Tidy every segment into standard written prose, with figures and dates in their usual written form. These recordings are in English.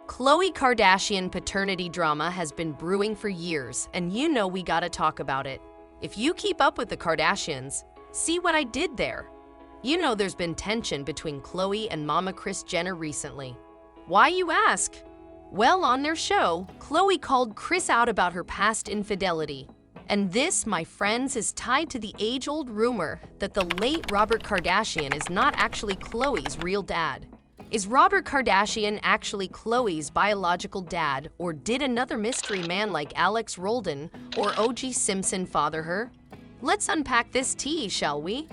Khloe Kardashian paternity drama has been brewing for years, and you know we gotta talk about it. If you keep up with the Kardashians, see what I did there. You know there's been tension between Khloe and Mama Kris Jenner recently. Why, you ask? Well, on their show, Khloe called Kris out about her past infidelity. And this, my friends, is tied to the age-old rumor that the late Robert Kardashian is not actually Khloe's real dad. Is Robert Kardashian actually Khloe's biological dad, or did another mystery man like Alex Roldan or O.J. Simpson father her? Let's unpack this tea, shall we?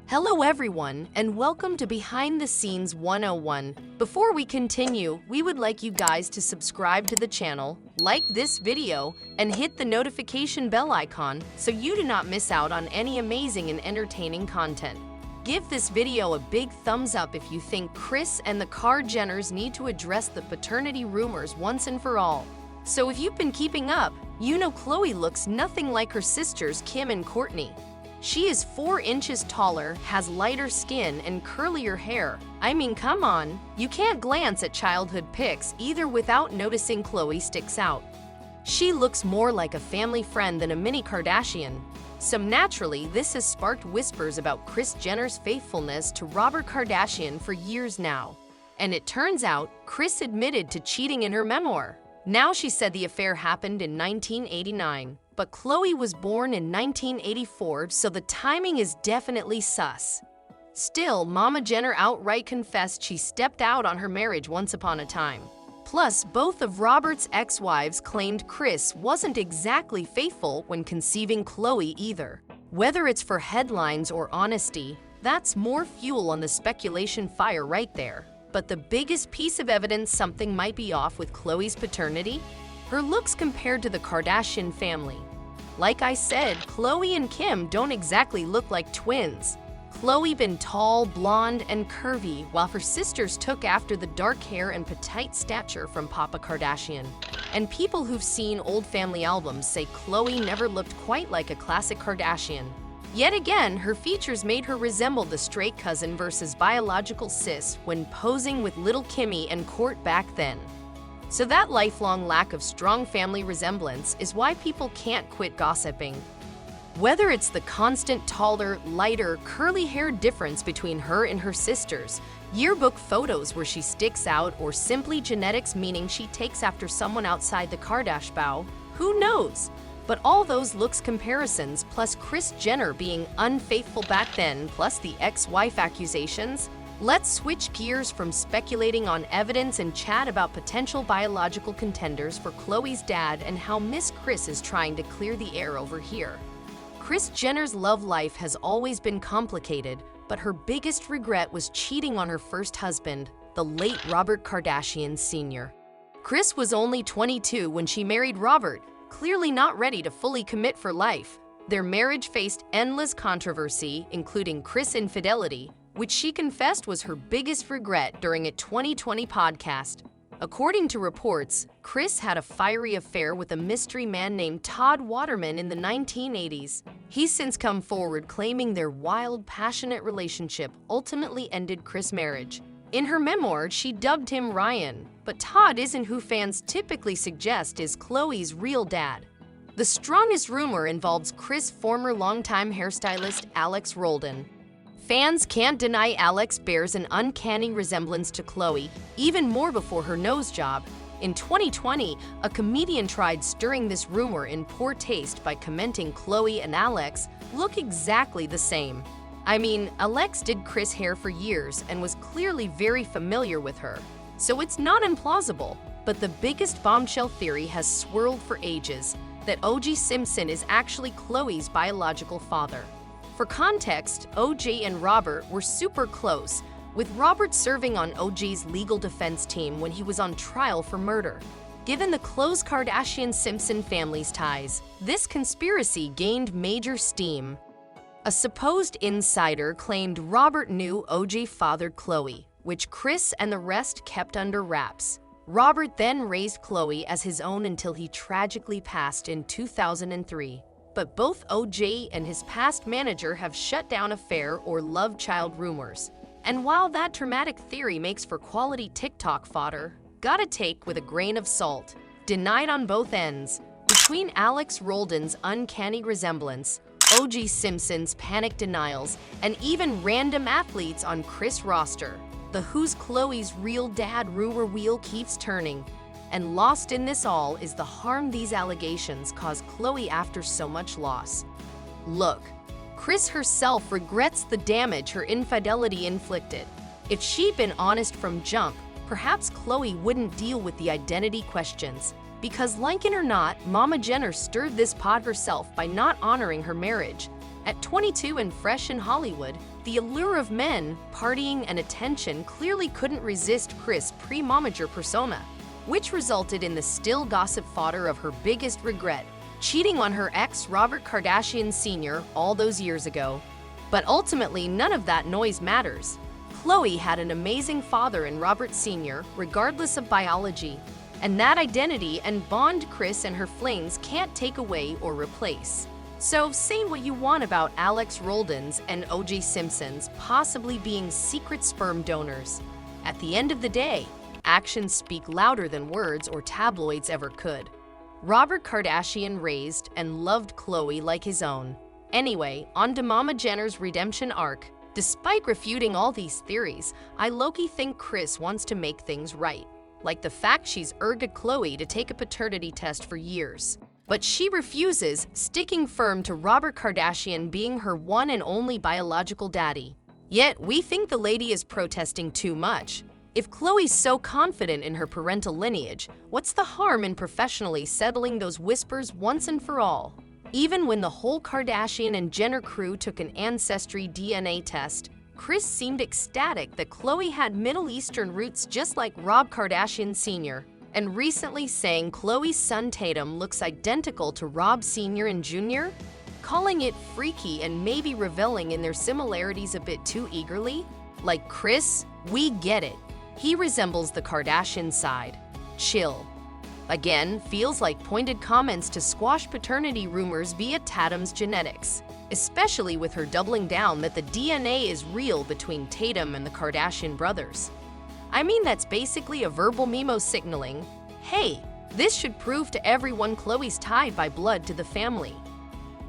Hello everyone, and welcome to Behind the Scenes 101. Before we continue, we would like you guys to subscribe to the channel, like this video, and hit the notification bell icon so you do not miss out on any amazing and entertaining content. Give this video a big thumbs up if you think Kris and the Kardashians need to address the paternity rumors once and for all. So if you've been keeping up, you know Khloe looks nothing like her sisters Kim and Kourtney. She is 4 inches taller, has lighter skin, and curlier hair. I mean, come on, you can't glance at childhood pics either without noticing Khloe sticks out. She looks more like a family friend than a mini Kardashian. So naturally, this has sparked whispers about Kris Jenner's faithfulness to Robert Kardashian for years now. And it turns out, Kris admitted to cheating in her memoir. Now she said the affair happened in 1989, but Khloe was born in 1984, so the timing is definitely sus. Still, Mama Jenner outright confessed she stepped out on her marriage once upon a time. Plus, both of Robert's ex-wives claimed Kris wasn't exactly faithful when conceiving Khloe either. Whether it's for headlines or honesty, that's more fuel on the speculation fire right there. But the biggest piece of evidence something might be off with Khloe's paternity? Her looks compared to the Kardashian family. Like I said, Khloe and Kim don't exactly look like twins. Khloe been tall, blonde, and curvy, while her sisters took after the dark hair and petite stature from Papa Kardashian. And people who've seen old family albums say Khloe never looked quite like a classic Kardashian. Yet again, her features made her resemble the straight cousin versus biological sis when posing with little Kimmy and Kourt back then. So that lifelong lack of strong family resemblance is why people can't quit gossiping. Whether it's the constant taller, lighter, curly-haired difference between her and her sisters, yearbook photos where she sticks out, or simply genetics meaning she takes after someone outside the Kardashian bow, who knows? But all those looks comparisons, plus Kris Jenner being unfaithful back then, plus the ex-wife accusations, let's switch gears from speculating on evidence and chat about potential biological contenders for Khloe's dad and how Miss Kris is trying to clear the air over here. Kris Jenner's love life has always been complicated, but her biggest regret was cheating on her first husband, the late Robert Kardashian Sr. Kris was only 22 when she married Robert, clearly not ready to fully commit for life. Their marriage faced endless controversy, including Kris' infidelity, which she confessed was her biggest regret during a 2020 podcast. According to reports, Kris had a fiery affair with a mystery man named Todd Waterman in the 1980s. He's since come forward claiming their wild, passionate relationship ultimately ended Kris' marriage. In her memoir, she dubbed him Ryan, but Todd isn't who fans typically suggest is Khloe's real dad. The strongest rumor involves Kris' former longtime hairstylist Alex Roldan. Fans can't deny Alex bears an uncanny resemblance to Khloe, even more before her nose job. In 2020, a comedian tried stirring this rumor in poor taste by commenting Khloe and Alex look exactly the same. I mean, Alex did Kris' hair for years and was clearly very familiar with her, so it's not implausible. But the biggest bombshell theory has swirled for ages, that O.J. Simpson is actually Khloe's biological father. For context, O.J. and Robert were super close, with Robert serving on O.J.'s legal defense team when he was on trial for murder. Given the close Kardashian-Simpson family's ties, this conspiracy gained major steam. A supposed insider claimed Robert knew O.J. fathered Khloe, which Kris and the rest kept under wraps. Robert then raised Khloe as his own until he tragically passed in 2003. But both O.J. and his past manager have shut down affair or love child rumors. And while that dramatic theory makes for quality TikTok fodder, gotta take with a grain of salt. Denied on both ends. Between Alex Roldan's uncanny resemblance, O.J. Simpson's panic denials, and even random athletes on Kris' roster, the Who's Khloé's real dad rumor wheel keeps turning. And lost in this all is the harm these allegations cause Khloé after so much loss. Look, Kris herself regrets the damage her infidelity inflicted. If she'd been honest from jump, perhaps Khloé wouldn't deal with the identity questions. Because like it or not, Mama Jenner stirred this pot herself by not honoring her marriage. At 22 and fresh in Hollywood, the allure of men, partying, and attention clearly couldn't resist Kris' pre-momager persona, which resulted in the still gossip fodder of her biggest regret, cheating on her ex Robert Kardashian Sr. all those years ago. But ultimately, none of that noise matters. Khloé had an amazing father in Robert Sr., regardless of biology, and that identity and bond Kris and her flings can't take away or replace. So say what you want about Alex Roldan's and O.J. Simpson's possibly being secret sperm donors. At the end of the day, actions speak louder than words or tabloids ever could. Robert Kardashian raised and loved Khloé like his own. Anyway, on to Mama Jenner's redemption arc. Despite refuting all these theories, I low-key think Kris wants to make things right. Like the fact she's urged Khloé to take a paternity test for years. But she refuses, sticking firm to Robert Kardashian being her one and only biological daddy. Yet, we think the lady is protesting too much. If Khloé's so confident in her parental lineage, what's the harm in professionally settling those whispers once and for all? Even when the whole Kardashian and Jenner crew took an ancestry DNA test, Kris seemed ecstatic that Khloé had Middle Eastern roots just like Rob Kardashian Sr., and recently saying Khloé's son Tatum looks identical to Rob Sr. and Jr., calling it freaky and maybe reveling in their similarities a bit too eagerly. Like Kris, we get it. He resembles the Kardashian side. Chill. Again, feels like pointed comments to squash paternity rumors via Tatum's genetics, especially with her doubling down that the DNA is real between Tatum and the Kardashian brothers. I mean, that's basically a verbal memo signaling, hey, this should prove to everyone Khloé's tied by blood to the family.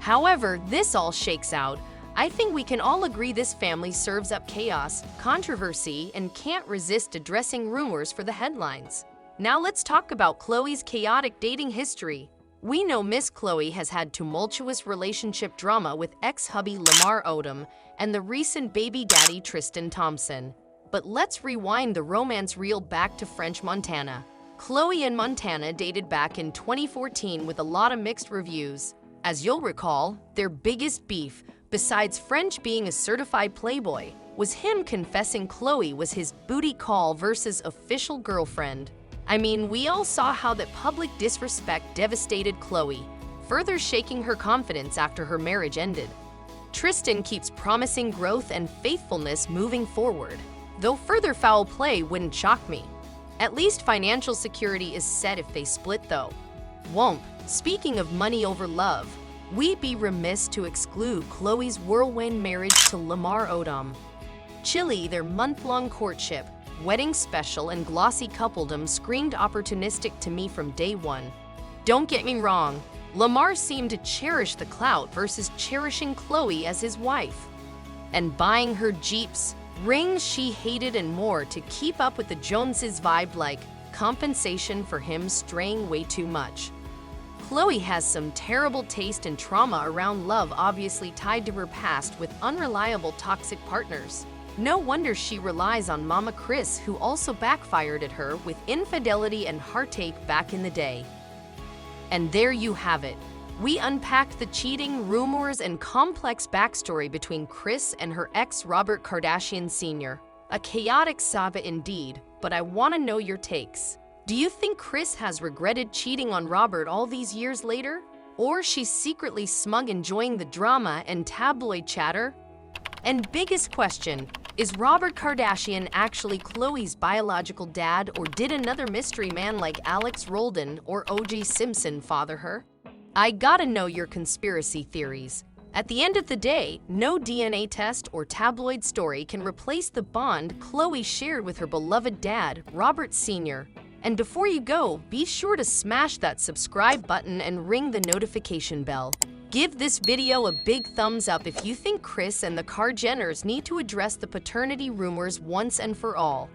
However this all shakes out, I think we can all agree this family serves up chaos, controversy, and can't resist addressing rumors for the headlines. Now let's talk about Khloé's chaotic dating history. We know Miss Khloé has had tumultuous relationship drama with ex-hubby Lamar Odom and the recent baby daddy Tristan Thompson. But let's rewind the romance reel back to French Montana. Khloé and Montana dated back in 2014 with a lot of mixed reviews. As you'll recall, their biggest beef, besides French being a certified playboy, was him confessing Khloé was his booty call versus official girlfriend. I mean, we all saw how that public disrespect devastated Khloé, further shaking her confidence after her marriage ended. Tristan keeps promising growth and faithfulness moving forward, though further foul play wouldn't shock me. At least financial security is set if they split though. Won't. Speaking of money over love, we'd be remiss to exclude Khloé's whirlwind marriage to Lamar Odom. Chilly, their month-long courtship, wedding special, and glossy coupledom screamed opportunistic to me from day one. Don't get me wrong, Lamar seemed to cherish the clout versus cherishing Khloé as his wife. And buying her Jeeps, rings she hated, and more to keep up with the Joneses vibe like compensation for him straying way too much. Khloé has some terrible taste and trauma around love, obviously tied to her past with unreliable toxic partners. No wonder she relies on Mama Kris, who also backfired at her with infidelity and heartache back in the day. And there you have it. We unpacked the cheating, rumors, and complex backstory between Kris and her ex Robert Kardashian Sr. A chaotic saga indeed, but I want to know your takes. Do you think Kris has regretted cheating on Robert all these years later? Or she's secretly smug enjoying the drama and tabloid chatter? And biggest question, is Robert Kardashian actually Khloé's biological dad, or did another mystery man like Alex Roldan or O.J. Simpson father her? I gotta know your conspiracy theories. At the end of the day, no DNA test or tabloid story can replace the bond Khloé shared with her beloved dad, Robert Sr. And before you go, be sure to smash that subscribe button and ring the notification bell. Give this video a big thumbs up if you think Kris and the Kardashians need to address the paternity rumors once and for all.